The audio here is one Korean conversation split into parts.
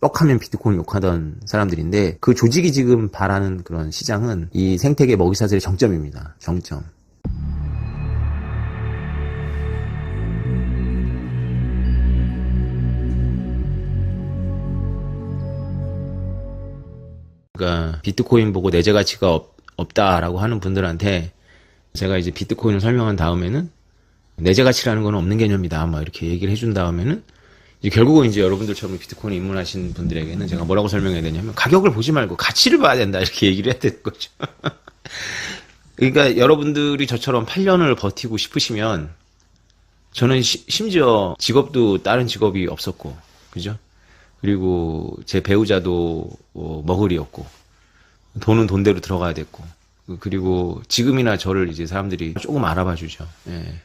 떡하면 비트코인 욕하던 사람들인데 그 조직이 지금 바라는 그런 시장은 이 생태계 먹이사슬의 정점입니다. 정점. 그러니까 비트코인 보고 내재 가치가 없다라고 하는 분들한테 제가 이제 비트코인을 설명한 다음에는 내재 가치라는 건 없는 개념이다 막 이렇게 얘기를 해준 다음에는 이제 결국은 이제 여러분들처럼 비트코인 입문하신 분들에게는 제가 뭐라고 설명해야 되냐면 가격을 보지 말고 가치를 봐야 된다 이렇게 얘기를 해야 되는 거죠. 그러니까 여러분들이 저처럼 8년을 버티고 싶으시면 저는 심지어 직업도 다른 직업이 없었고 그죠? 그리고 제 배우자도 머글이었고 돈은 돈대로 들어가야 됐고 그리고 지금이나 저를 이제 사람들이 조금 알아봐 주죠. 예.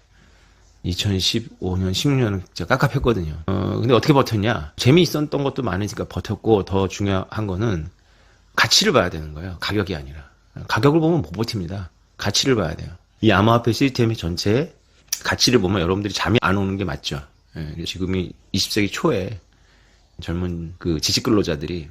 2015년, 16년은 진짜 깝깝했거든요. 근데 어떻게 버텼냐? 재미있었던 것도 많으니까 버텼고 더 중요한 거는 가치를 봐야 되는 거예요. 가격이 아니라. 가격을 보면 못 버팁니다. 가치를 봐야 돼요. 이 암호화폐 시스템의 전체에 가치를 보면 여러분들이 잠이 안 오는 게 맞죠. 예. 지금이 20세기 초에 젊은 그 지식 근로자들이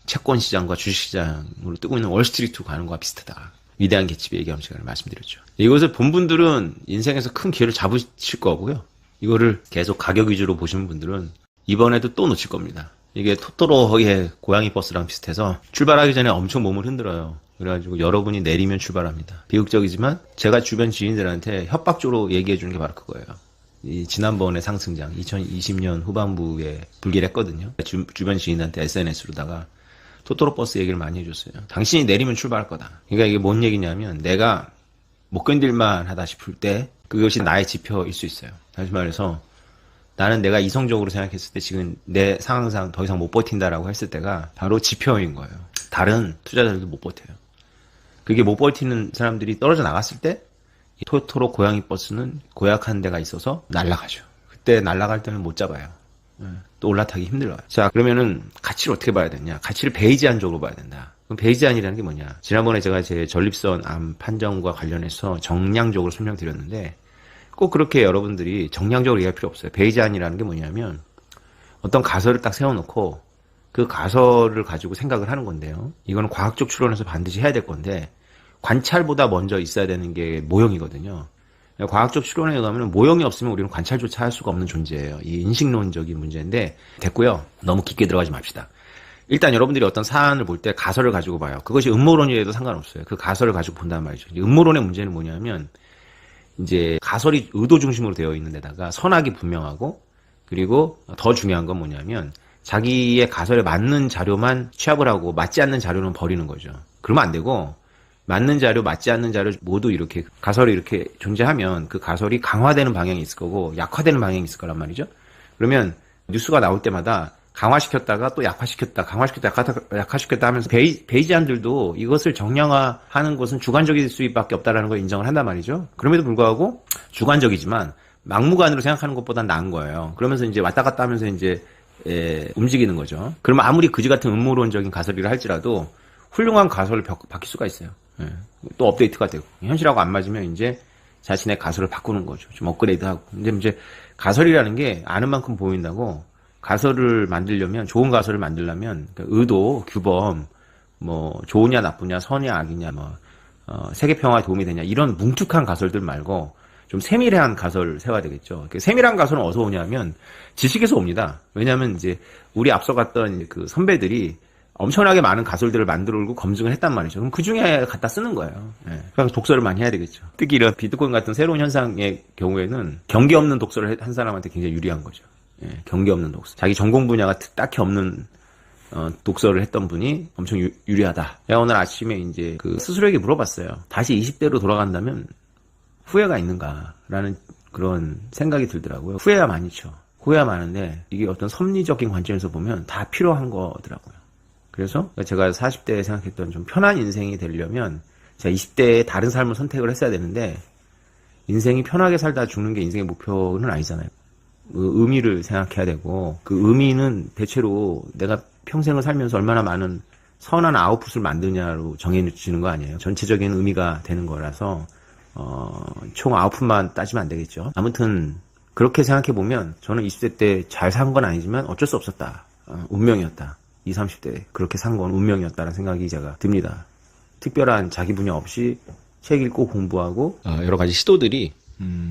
채권 시장과 주식 시장으로 뜨고 있는 월스트리트 가는 거와 비슷하다. 위대한 개츠비 얘기하는 시간에 말씀드렸죠. 이것을 본 분들은 인생에서 큰 기회를 잡으실 거고요. 이거를 계속 가격 위주로 보시는 분들은 이번에도 또 놓칠 겁니다. 이게 토토로의 고양이 버스랑 비슷해서 출발하기 전에 엄청 몸을 흔들어요. 그래가지고 여러분이 내리면 출발합니다. 비극적이지만 제가 주변 지인들한테 협박조로 얘기해 주는 게 바로 그거예요. 이 지난번에 상승장 2020년 후반부에 불길했거든요. 주변 지인한테 SNS로다가 토토로 버스 얘기를 많이 해줬어요. 당신이 내리면 출발할 거다. 그러니까 이게 뭔 얘기냐면 내가 못 견딜만 하다 싶을 때 그것이 나의 지표일 수 있어요. 다시 말해서 나는 내가 이성적으로 생각했을 때 지금 내 상황상 더 이상 못 버틴다라고 했을 때가 바로 지표인 거예요. 다른 투자자들도 못 버텨요. 그게 못 버티는 사람들이 떨어져 나갔을 때 이 토토로 고양이 버스는 고약한 데가 있어서 날아가죠. 그때 날아갈 때는 못 잡아요. 또 올라타기 힘들어요. 자, 그러면은 가치를 어떻게 봐야 되냐? 가치를 베이지안적으로 봐야 된다. 그럼 베이지안이라는 게 뭐냐? 지난번에 제가 제 전립선 암 판정과 관련해서 정량적으로 설명드렸는데 꼭 그렇게 여러분들이 정량적으로 이해할 필요 없어요. 베이지안이라는 게 뭐냐면 어떤 가설을 딱 세워놓고 그 가설을 가지고 생각을 하는 건데요. 이거는 과학적 추론에서 반드시 해야 될 건데 관찰보다 먼저 있어야 되는 게 모형이거든요. 과학적 추론에 의하면 모형이 없으면 우리는 관찰조차 할 수가 없는 존재예요. 이 인식론적인 문제인데 됐고요. 너무 깊게 들어가지 맙시다. 일단 여러분들이 어떤 사안을 볼 때 가설을 가지고 봐요. 그것이 음모론이라도 상관없어요. 그 가설을 가지고 본단 말이죠. 음모론의 문제는 뭐냐면 이제 가설이 의도 중심으로 되어 있는 데다가 선악이 분명하고 그리고 더 중요한 건 뭐냐면 자기의 가설에 맞는 자료만 취합을 하고 맞지 않는 자료는 버리는 거죠. 그러면 안 되고 맞는 자료, 맞지 않는 자료 모두 이렇게 가설이 이렇게 존재하면 그 가설이 강화되는 방향이 있을 거고 약화되는 방향이 있을 거란 말이죠. 그러면 뉴스가 나올 때마다 강화시켰다가 또 약화시켰다, 강화시켰다, 약화시켰다 하면서 베이지안들도 이것을 정량화하는 것은 주관적일 수밖에 없다라는 걸 인정을 한단 말이죠. 그럼에도 불구하고 주관적이지만 막무가내로 생각하는 것보단 나은 거예요. 그러면서 이제 왔다 갔다 하면서 이제 움직이는 거죠. 그러면 아무리 그지 같은 음모론적인 가설이라 할지라도 훌륭한 가설을 바뀔 수가 있어요. 또 업데이트가 되고 현실하고 안 맞으면 이제 자신의 가설을 바꾸는 거죠. 좀 업그레이드하고. 근데 이제 가설이라는 게 아는 만큼 보인다고 가설을 만들려면 좋은 가설을 만들려면 그러니까 의도, 규범, 뭐 좋으냐 나쁘냐, 선이냐 악이냐, 뭐 세계 평화에 도움이 되냐 이런 뭉툭한 가설들 말고 좀 세밀한 가설을 세워야 되겠죠. 세밀한 가설은 어디서 오냐면 지식에서 옵니다. 왜냐하면 이제 우리 앞서 갔던 그 선배들이 엄청나게 많은 가설들을 만들고 검증을 했단 말이죠. 그럼 그 중에 갖다 쓰는 거예요. 그래서 독서를 많이 해야 되겠죠. 특히 이런 비트코인 같은 새로운 현상의 경우에는 경계 없는 독서를 한 사람한테 굉장히 유리한 거죠. 경계 없는 독서. 자기 전공 분야가 딱히 없는 독서를 했던 분이 엄청 유리하다. 제가 오늘 아침에 이제 그 스스로에게 물어봤어요. 다시 20대로 돌아간다면 후회가 있는가라는 그런 생각이 들더라고요. 후회야 많이죠. 후회야 많은데 이게 어떤 섭리적인 관점에서 보면 다 필요한 거더라고요. 그래서 제가 40대에 생각했던 좀 편한 인생이 되려면 제가 20대에 다른 삶을 선택을 했어야 되는데 인생이 편하게 살다 죽는 게 인생의 목표는 아니잖아요. 그 의미를 생각해야 되고 그 의미는 대체로 내가 평생을 살면서 얼마나 많은 선한 아웃풋을 만드냐로 정해지는 거 아니에요. 전체적인 의미가 되는 거라서 총 아웃풋만 따지면 안 되겠죠. 아무튼 그렇게 생각해 보면 저는 20대 때 잘 산 건 아니지만 어쩔 수 없었다. 운명이었다. 20, 30대 그렇게 산 건 운명이었다는 생각이 제가 듭니다. 특별한 자기 분야 없이 책 읽고 공부하고 여러 가지 시도들이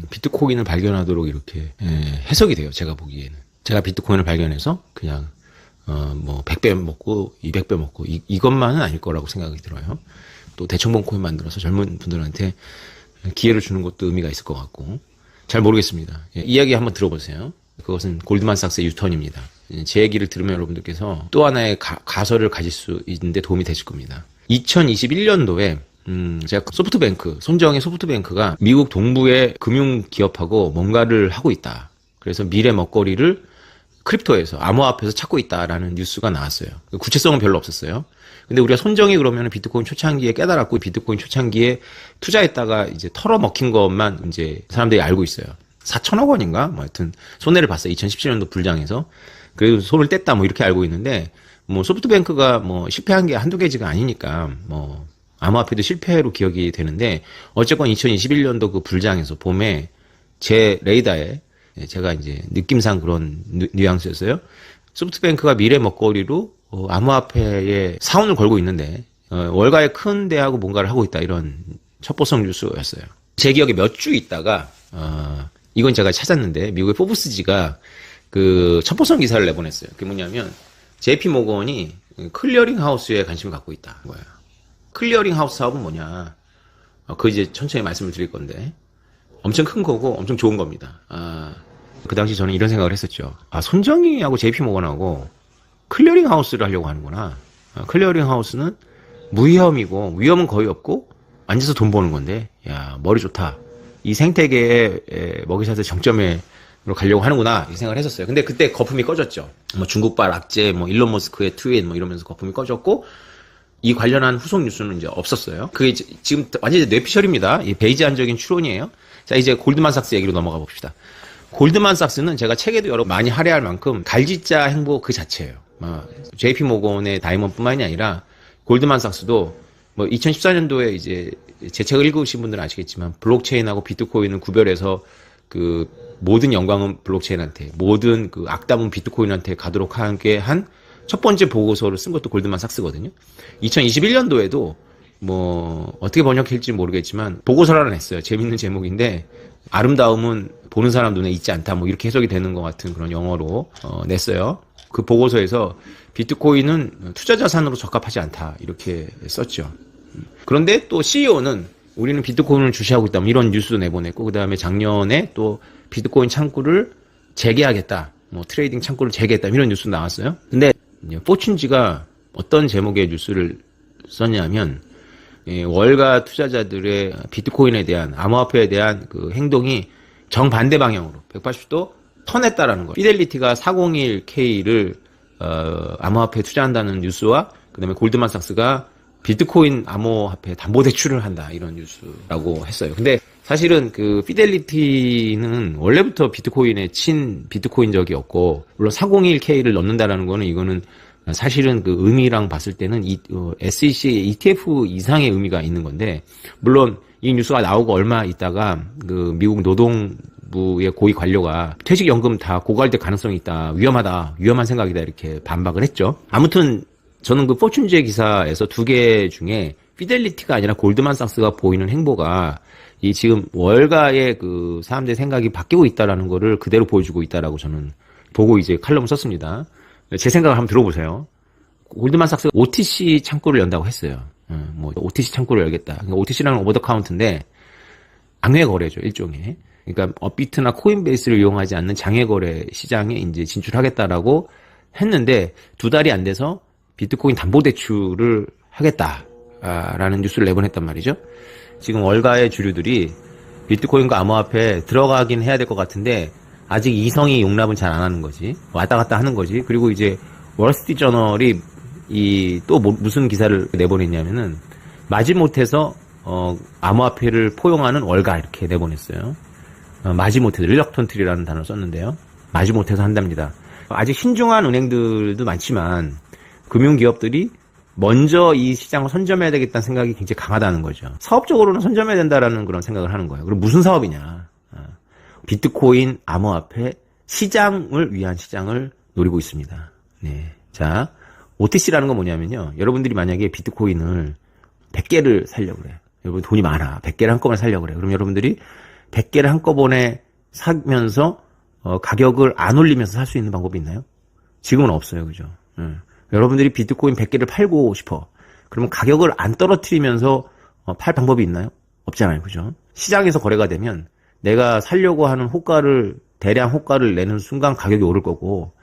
비트코인을 발견하도록 이렇게 해석이 돼요. 제가 보기에는. 제가 비트코인을 발견해서 그냥 뭐 100배 먹고 200배 먹고 이것만은 아닐 거라고 생각이 들어요. 또 대청봉 코인 만들어서 젊은 분들한테 기회를 주는 것도 의미가 있을 것 같고 잘 모르겠습니다. 이야기 한번 들어보세요. 그것은 골드만삭스의 유턴입니다. 제 얘기를 들으면 여러분들께서 또 하나의 가설을 가질 수 있는데 도움이 되실 겁니다. 2021년도에 제가 소프트뱅크, 손정의 소프트뱅크가 미국 동부의 금융기업하고 뭔가를 하고 있다. 그래서 미래 먹거리를 크립토에서 암호화폐에서 찾고 있다라는 뉴스가 나왔어요. 구체성은 별로 없었어요. 근데 우리가 손정이 그러면 비트코인 초창기에 깨달았고 비트코인 초창기에 투자했다가 이제 털어먹힌 것만 이제 사람들이 알고 있어요. 4천억 원인가? 뭐 하여튼 손해를 봤어요. 2017년도 불장에서. 그래도 손을 뗐다 뭐 이렇게 알고 있는데 뭐 소프트뱅크가 뭐 실패한 게 한두 개지가 아니니까 뭐 암호화폐도 실패로 기억이 되는데 어쨌건 2021년도 그 불장에서 봄에 제 레이더에 제가 이제 느낌상 그런 뉘앙스였어요. 소프트뱅크가 미래 먹거리로 암호화폐에 사원을 걸고 있는데 월가의 큰 대하고 뭔가를 하고 있다 이런 첩보성 뉴스였어요. 제 기억에 몇 주 있다가 이건 제가 찾았는데 미국의 포브스지가 그 첩보성 기사를 내보냈어요. 그게 뭐냐면 JP 모건이 클리어링 하우스에 관심을 갖고 있다 거예요. 클리어링 하우스 사업은 뭐냐? 그 이제 천천히 말씀을 드릴 건데 엄청 큰 거고 엄청 좋은 겁니다. 그 당시 저는 이런 생각을 했었죠. 손정희하고 JP 모건하고 클리어링 하우스를 하려고 하는구나. 클리어링 하우스는 무위험이고 위험은 거의 없고 앉아서 돈 버는 건데, 야 머리 좋다. 이 생태계의 먹이사슬 정점에 가려고 하는구나 이 생각을 했었어요. 근데 그때 거품이 꺼졌죠. 뭐 중국발 악재, 뭐 일론 머스크의 트윗 뭐 이러면서 거품이 꺼졌고 이 관련한 후속 뉴스는 이제 없었어요. 그게 지금 완전히 뇌피셜입니다. 이 베이지안적인 추론이에요. 자 이제 골드만삭스 얘기로 넘어가 봅시다. 골드만삭스는 제가 책에도 여러 많이 할애할 만큼 갈짓자 행보 그 자체예요. JP 모건의 다이먼뿐만이 아니라 골드만삭스도 뭐 2014년도에 이제 제 책을 읽으신 분들은 아시겠지만 블록체인하고 비트코인을 구별해서 그 모든 영광은 블록체인한테 모든 그 악담은 비트코인한테 가도록 하게 한 첫 번째 보고서를 쓴 것도 골드만삭스거든요. 2021년도에도 뭐 어떻게 번역할지 모르겠지만 보고서를 하나 냈어요. 재밌는 제목인데 아름다움은 보는 사람 눈에 있지 않다 뭐 이렇게 해석이 되는 것 같은 그런 영어로 냈어요. 그 보고서에서 비트코인은 투자 자산으로 적합하지 않다 이렇게 썼죠. 그런데 또 CEO는 우리는 비트코인을 주시하고 있다 뭐 이런 뉴스도 내보냈고 그 다음에 작년에 또 비트코인 창구를 재개하겠다 뭐 트레이딩 창구를 재개했다 이런 뉴스 나왔어요. 근데 포춘지가 어떤 제목의 뉴스를 썼냐면 월가 투자자들의 비트코인에 대한 암호화폐에 대한 그 행동이 정반대 방향으로 180도 턴했다라는 거예요. 피델리티가 401K를 암호화폐에 투자한다는 뉴스와 그다음에 골드만삭스가 비트코인 암호화폐 담보대출을 한다 이런 뉴스라고 했어요. 근데 사실은 그 피델리티는 원래부터 비트코인의 친 비트코인적이었고 물론 401K를 넣는다라는 거는 이거는 사실은 그 의미랑 봤을 때는 SEC ETF 이상의 의미가 있는 건데 물론 이 뉴스가 나오고 얼마 있다가 그 미국 노동부의 고위 관료가 퇴직연금 다 고갈될 가능성이 있다 위험하다 위험한 생각이다 이렇게 반박을 했죠. 아무튼 저는 그 포춘지의 기사에서 두 개 중에 피델리티가 아니라 골드만삭스가 보이는 행보가 이 지금 월가의 그 사람들의 생각이 바뀌고 있다라는 거를 그대로 보여주고 있다라고 저는 보고 이제 칼럼을 썼습니다. 제 생각을 한번 들어보세요. 골드만삭스가 OTC 창구를 연다고 했어요. 뭐 OTC 창구를 열겠다. OTC라는 오버 더 카운트인데 장외 거래죠 일종의. 그러니까 업비트나 코인베이스를 이용하지 않는 장외 거래 시장에 이제 진출하겠다라고 했는데 두 달이 안 돼서 비트코인 담보대출을 하겠다라는 뉴스를 내보냈단 말이죠. 지금 월가의 주류들이 비트코인과 암호화폐에 들어가긴 해야 될 것 같은데 아직 이성이 용납은 잘 안 하는 거지. 왔다 갔다 하는 거지. 그리고 이제 월스트리트저널이 또 무슨 기사를 내보냈냐면은 마지못해서 암호화폐를 포용하는 월가 이렇게 내보냈어요. 마지못해서 릴럭턴트리라는 단어를 썼는데요. 마지못해서 한답니다. 아직 신중한 은행들도 많지만 금융기업들이 먼저 이 시장을 선점해야 되겠다는 생각이 굉장히 강하다는 거죠. 사업적으로는 선점해야 된다라는 그런 생각을 하는 거예요. 그럼 무슨 사업이냐? 비트코인, 암호화폐 시장을 위한 시장을 노리고 있습니다. 네. 자, OTC라는 건 뭐냐면요. 여러분들이 만약에 비트코인을 100개를 사려고 그래. 여러분 돈이 많아. 100개를 한꺼번에 사려고 그래. 그럼 여러분들이 100개를 한꺼번에 사면서 가격을 안 올리면서 살 수 있는 방법이 있나요? 지금은 없어요. 그죠? 여러분들이 비트코인 100개를 팔고 싶어. 그러면 가격을 안 떨어뜨리면서 팔 방법이 있나요? 없잖아요. 그죠? 시장에서 거래가 되면 내가 살려고 하는 대량 호가를 내는 순간 가격이 오를 거고,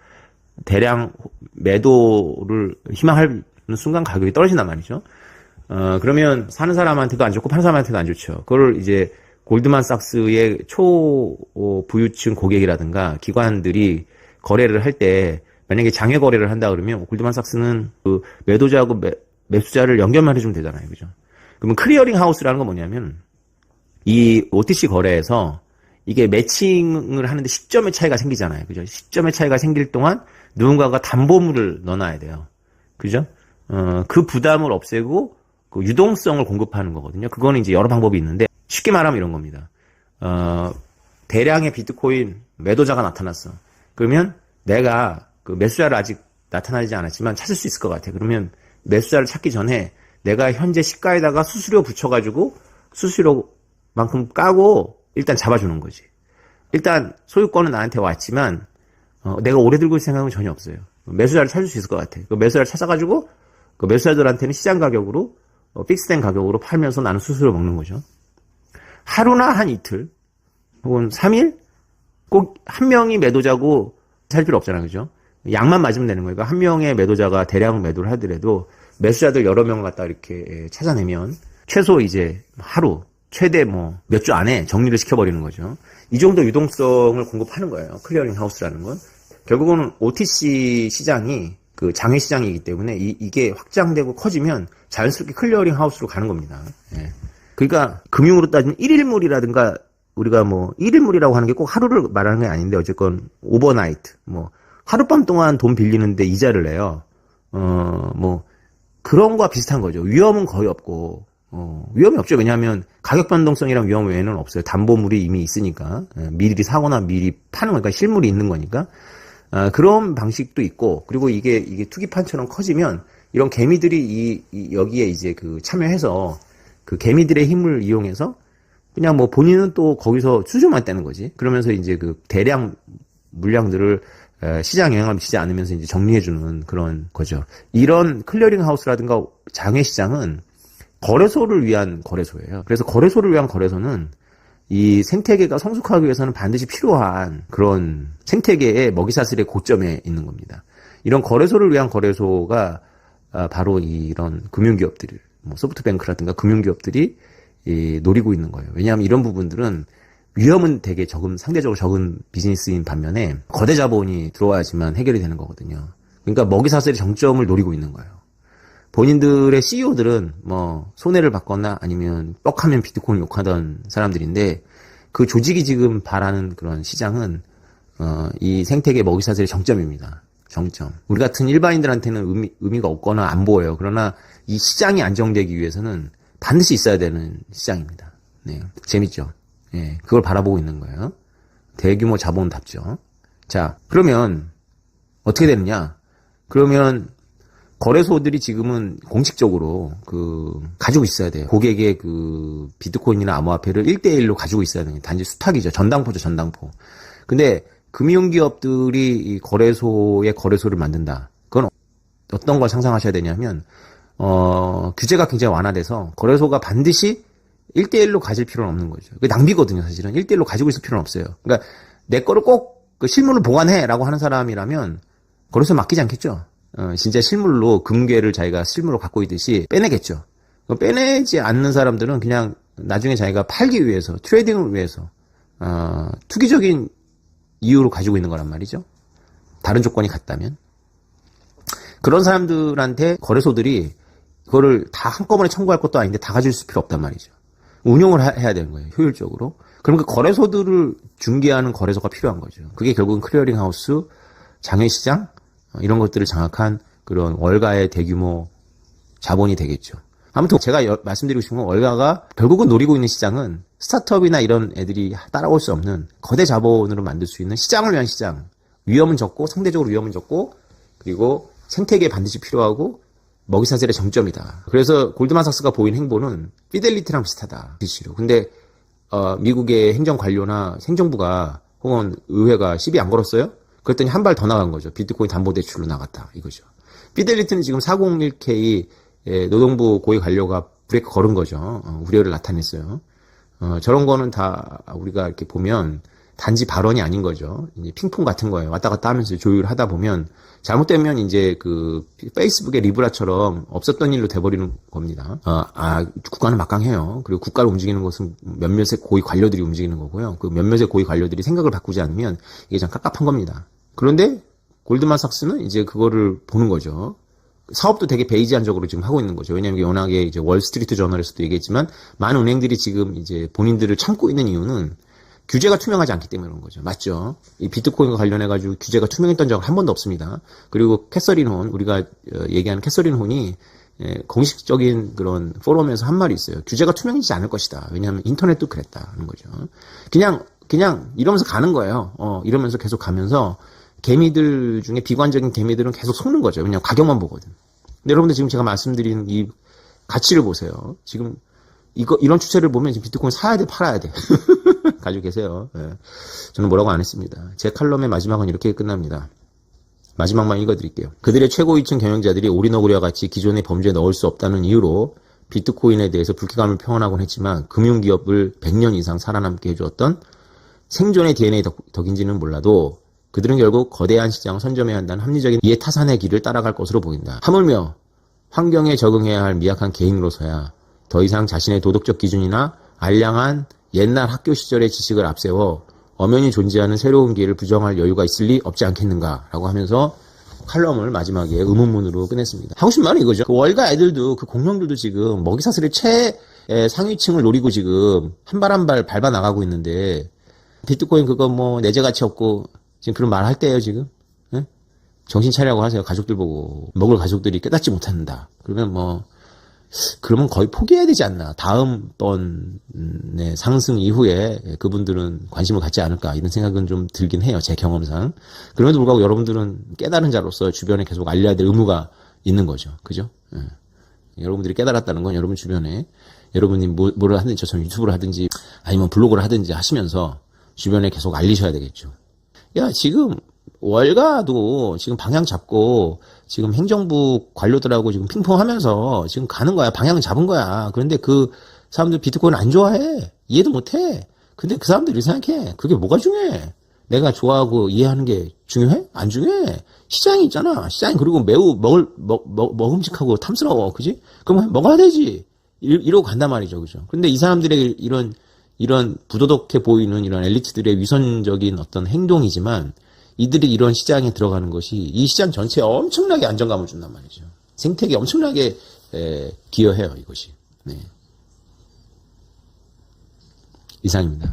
대량 매도를 희망하는 순간 가격이 떨어진단 말이죠. 그러면 사는 사람한테도 안 좋고 파는 사람한테도 안 좋죠. 그걸 이제 골드만삭스의 초부유층 고객이라든가 기관들이 거래를 할 때 만약에 장외 거래를 한다 그러면 골드만삭스는 그 매도자하고 매수자를 연결만 해주면 되잖아요. 그죠? 그러면 클리어링 하우스라는 건 뭐냐면 이 OTC 거래에서 이게 매칭을 하는데 시점의 차이가 생기잖아요. 그죠? 시점의 차이가 생길 동안 누군가가 담보물을 넣어놔야 돼요. 그죠? 그 부담을 없애고 그 유동성을 공급하는 거거든요. 그거는 이제 여러 방법이 있는데 쉽게 말하면 이런 겁니다. 대량의 비트코인 매도자가 나타났어. 그러면 내가 그 매수자를 아직 나타나지 않았지만 찾을 수 있을 것 같아. 그러면 매수자를 찾기 전에 내가 현재 시가에다가 수수료 붙여가지고 수수료만큼 까고 일단 잡아주는 거지. 일단 소유권은 나한테 왔지만 내가 오래 들고 있을 생각은 전혀 없어요. 매수자를 찾을 수 있을 것 같아. 그 매수자를 찾아가지고 그 매수자들한테는 시장 가격으로 픽스된 가격으로 팔면서 나는 수수료 먹는 거죠. 하루나 한 이틀 혹은 3일 꼭 한 명이 매도자고 살 필요 없잖아요. 그죠? 약만 맞으면 되는 거예요. 그러니까 한 명의 매도자가 대량 매도를 하더라도 매수자들 여러 명을 갖다 이렇게 찾아내면 최소 이제 하루 최대 뭐 몇 주 안에 정리를 시켜버리는 거죠. 이 정도 유동성을 공급하는 거예요. 클리어링 하우스라는 건. 결국은 OTC 시장이 그 장외 시장이기 때문에 이게 확장되고 커지면 자연스럽게 클리어링 하우스로 가는 겁니다. 예. 그러니까 금융으로 따지면 1일물이라든가 우리가 뭐 1일물이라고 하는 게 꼭 하루를 말하는 게 아닌데 어쨌건 오버나이트 뭐 하룻밤 동안 돈 빌리는데 이자를 내요. 뭐 그런 거와 비슷한 거죠. 위험은 거의 없고 위험이 없죠. 왜냐하면 가격 변동성이랑 위험 외에는 없어요. 담보물이 이미 있으니까 미리 사거나 미리 파는 거니까 실물이 있는 거니까 그런 방식도 있고 그리고 이게 투기판처럼 커지면 이런 개미들이 여기에 이제 그 참여해서 그 개미들의 힘을 이용해서 그냥 뭐 본인은 또 거기서 수주만 떼는 거지. 그러면서 이제 그 대량 물량들을 시장 영향을 미치지 않으면서 이제 정리해주는 그런 거죠. 이런 클리어링 하우스라든가 장외 시장은 거래소를 위한 거래소예요. 그래서 거래소를 위한 거래소는 이 생태계가 성숙하기 위해서는 반드시 필요한 그런 생태계의 먹이사슬의 고점에 있는 겁니다. 이런 거래소를 위한 거래소가 바로 이런 금융기업들, 뭐 소프트뱅크라든가 금융기업들이 노리고 있는 거예요. 왜냐하면 이런 부분들은 위험은 되게 상대적으로 적은 비즈니스인 반면에 거대 자본이 들어와야지만 해결이 되는 거거든요. 그러니까 먹이사슬의 정점을 노리고 있는 거예요. 본인들의 CEO들은 뭐 손해를 받거나 아니면 뻑하면 비트코인 욕하던 사람들인데 그 조직이 지금 바라는 그런 시장은 이 생태계 먹이사슬의 정점입니다. 정점. 우리 같은 일반인들한테는 의미가 없거나 안 보여요. 그러나 이 시장이 안정되기 위해서는 반드시 있어야 되는 시장입니다. 네, 재밌죠? 네, 그걸 바라보고 있는 거예요. 대규모 자본답죠. 자, 그러면 어떻게 되느냐? 그러면 거래소들이 지금은 공식적으로 가지고 있어야 돼요. 고객의 그 비트코인이나 암호화폐를 1대1로 가지고 있어야 돼요. 단지 수탁이죠. 전당포죠, 전당포. 근데 금융기업들이 이 거래소의 거래소를 만든다. 그건 어떤 걸 상상하셔야 되냐면, 규제가 굉장히 완화돼서 거래소가 반드시 1대1로 가질 필요는 없는 거죠. 그게 낭비거든요, 사실은. 1대1로 가지고 있을 필요는 없어요. 그러니까 내 거를 꼭 그 실물을 보관해라고 하는 사람이라면 거래소에 맡기지 않겠죠. 진짜 실물로 금괴를 자기가 실물로 갖고 있듯이 빼내겠죠. 빼내지 않는 사람들은 그냥 나중에 자기가 팔기 위해서, 트레이딩을 위해서, 투기적인 이유로 가지고 있는 거란 말이죠. 다른 조건이 같다면. 그런 사람들한테 거래소들이 그거를 다 한꺼번에 청구할 것도 아닌데 다 가질 수 필요 없단 말이죠. 운용을 해야 되는 거예요. 효율적으로. 그럼 그 거래소들을 중개하는 거래소가 필요한 거죠. 그게 결국은 클리어링 하우스, 장외시장, 이런 것들을 장악한 그런 월가의 대규모 자본이 되겠죠. 아무튼 제가 말씀드리고 싶은 건 월가가 결국은 노리고 있는 시장은 스타트업이나 이런 애들이 따라올 수 없는 거대 자본으로 만들 수 있는 시장을 위한 시장. 위험은 적고 상대적으로 위험은 적고 그리고 생태계에 반드시 필요하고 먹이사슬의 정점이다. 그래서 골드만삭스가 보인 행보는 피델리티랑 비슷하다. 실시로. 근데 미국의 행정관료나 행정부가 혹은 의회가 시비 안 걸었어요? 그랬더니 한 발 더 나간 거죠. 비트코인 담보대출로 나갔다. 이거죠. 피델리티는 지금 401k 노동부 고위 관료가 브레이크 걸은 거죠. 우려를 나타냈어요. 저런 거는 다 우리가 이렇게 보면 단지 발언이 아닌 거죠. 이제 핑퐁 같은 거예요. 왔다 갔다 하면서 조율하다 보면 잘못되면 이제 그 페이스북의 리브라처럼 없었던 일로 돼버리는 겁니다. 국가는 막강해요. 그리고 국가를 움직이는 것은 몇몇의 고위 관료들이 움직이는 거고요. 그 몇몇의 고위 관료들이 생각을 바꾸지 않으면 이게 참 깝깝한 겁니다. 그런데 골드만삭스는 이제 그거를 보는 거죠. 사업도 되게 베이지안적으로 지금 하고 있는 거죠. 왜냐하면 워낙에 이제 월스트리트 저널에서도 얘기했지만 많은 은행들이 지금 이제 본인들을 참고 있는 이유는 규제가 투명하지 않기 때문에 그런 거죠. 맞죠? 이 비트코인과 관련해가지고 규제가 투명했던 적은 한 번도 없습니다. 그리고 캐서린 혼, 우리가 얘기하는 캐서린 혼이 공식적인 그런 포럼에서 한 말이 있어요. 규제가 투명해지지 않을 것이다. 왜냐하면 인터넷도 그랬다는 거죠. 그냥 이러면서 가는 거예요. 이러면서 계속 가면서 개미들 중에 비관적인 개미들은 계속 속는 거죠. 왜냐하면 가격만 보거든. 근데 여러분들 지금 제가 말씀드린 이 가치를 보세요. 지금 이런 추세를 보면 지금 비트코인 사야 돼, 팔아야 돼. 가지고 계세요. 예. 저는 뭐라고 안 했습니다. 제 칼럼의 마지막은 이렇게 끝납니다. 마지막만 읽어드릴게요. 그들의 최고위층 경영자들이 오리너구리와 같이 기존의 범죄에 넣을 수 없다는 이유로 비트코인에 대해서 불쾌감을 표현하곤 했지만 금융기업을 100년 이상 살아남게 해주었던 생존의 DNA 덕인지는 몰라도 그들은 결국 거대한 시장을 선점해야 한다는 합리적인 이해타산의 길을 따라갈 것으로 보인다. 하물며 환경에 적응해야 할 미약한 개인으로서야 더 이상 자신의 도덕적 기준이나 알량한 옛날 학교 시절의 지식을 앞세워 엄연히 존재하는 새로운 기회를 부정할 여유가 있을 리 없지 않겠는가라고 하면서 칼럼을 마지막에 의문문으로 끝냈습니다. 하고 싶은 말은 이거죠. 그 월가 애들도 그 공룡들도 지금 먹이사슬의 최상위층을 노리고 지금 한 발 한 발 밟아 나가고 있는데 비트코인 그거 뭐 내재 가치 없고 지금 그런 말 할 때예요 지금. 네? 정신 차리라고 하세요. 가족들 보고 먹을 가족들이 깨닫지 못한다. 그러면 거의 포기해야 되지 않나. 다음번의 상승 이후에 그분들은 관심을 갖지 않을까 이런 생각은 좀 들긴 해요. 제 경험상. 그럼에도 불구하고 여러분들은 깨달은 자로서 주변에 계속 알려야 될 의무가 있는 거죠. 그죠? 예. 여러분들이 깨달았다는 건 여러분 주변에 여러분이 뭐를 하든지 저처럼 유튜브를 하든지 아니면 블로그를 하든지 하시면서 주변에 계속 알리셔야 되겠죠. 야, 지금 월가도 지금 방향 잡고 지금 행정부 관료들하고 지금 핑퐁 하면서 지금 가는 거야. 방향 잡은 거야. 그런데 그 사람들 비트코인 안 좋아해. 이해도 못 해. 근데 그 사람들이 생각해. 그게 뭐가 중요해? 내가 좋아하고 이해하는 게 중요해? 안 중요해. 시장이 있잖아. 시장이 그리고 매우 먹음직하고 탐스러워. 그지? 그럼 먹어야 되지. 이러고 간단 말이죠. 그죠? 근데 이 사람들의 이런 부도덕해 보이는 이런 엘리트들의 위선적인 어떤 행동이지만 이들이 이런 시장에 들어가는 것이 이 시장 전체에 엄청나게 안정감을 준단 말이죠. 생태계에 엄청나게 기여해요, 이것이. 네. 이상입니다.